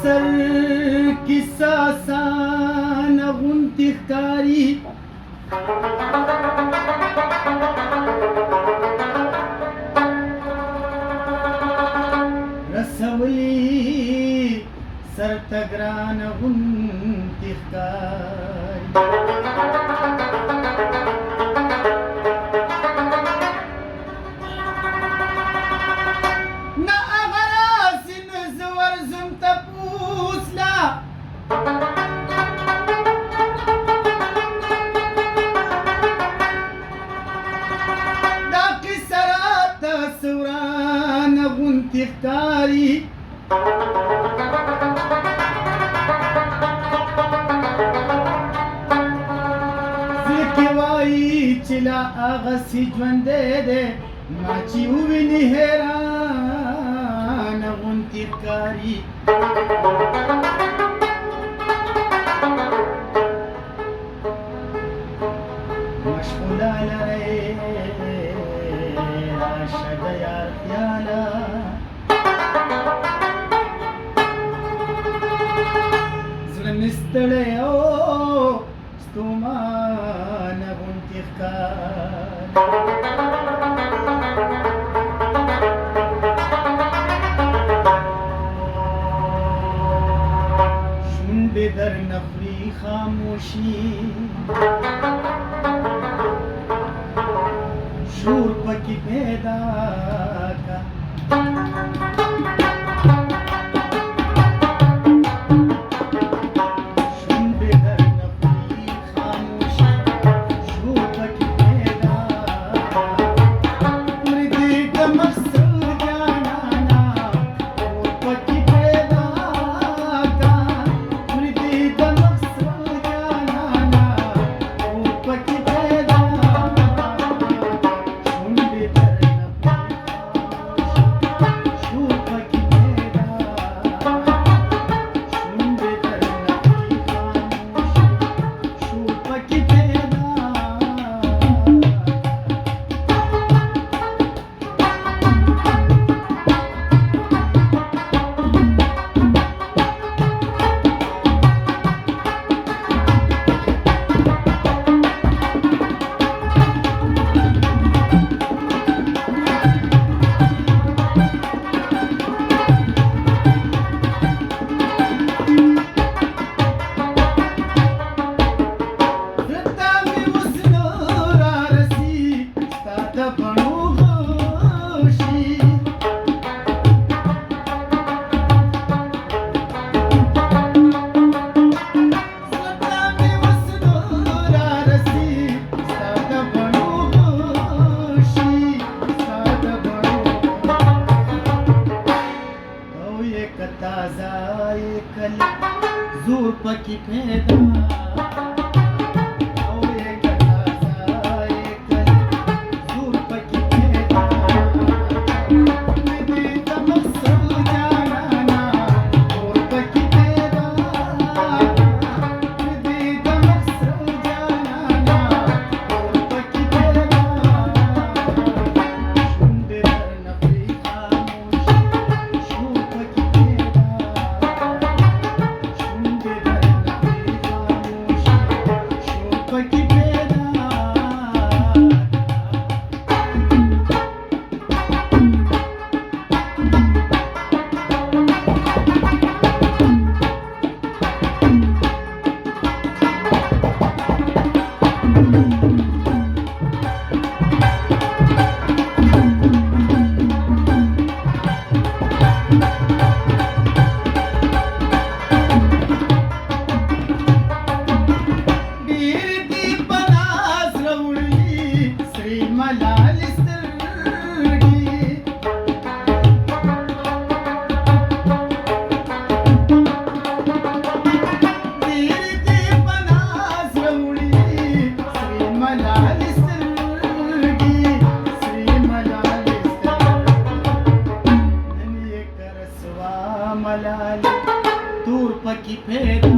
سر کیسه اسانه غوندې ښکاري رسولي سر ته ګرانه غوندې ښکاري نه هغه راسي نه زه ورځم تپوس لا دا قصه راته څه ورانه غوندې ښکاري زړه کې وایي چې لا هغسې ژوندی دی ما چې وویني حیرانه غوندې ښکاري مشغوله لرئ راشه د یار خیاله زړه مې ستړی او ستومانه غوندې ښکاري شونډې درنه خوري خاموشي شور پکې پیدا کا زور پکې پیدا او یک تازه یک زور پکې پیدا دې د مقصد جانانا زور پکې پیدا دې د مقصد جانانا زور پکې پیدا شونډې درنه خوري خاموشي شور پکې پیدا ملالي تور پکې پیدا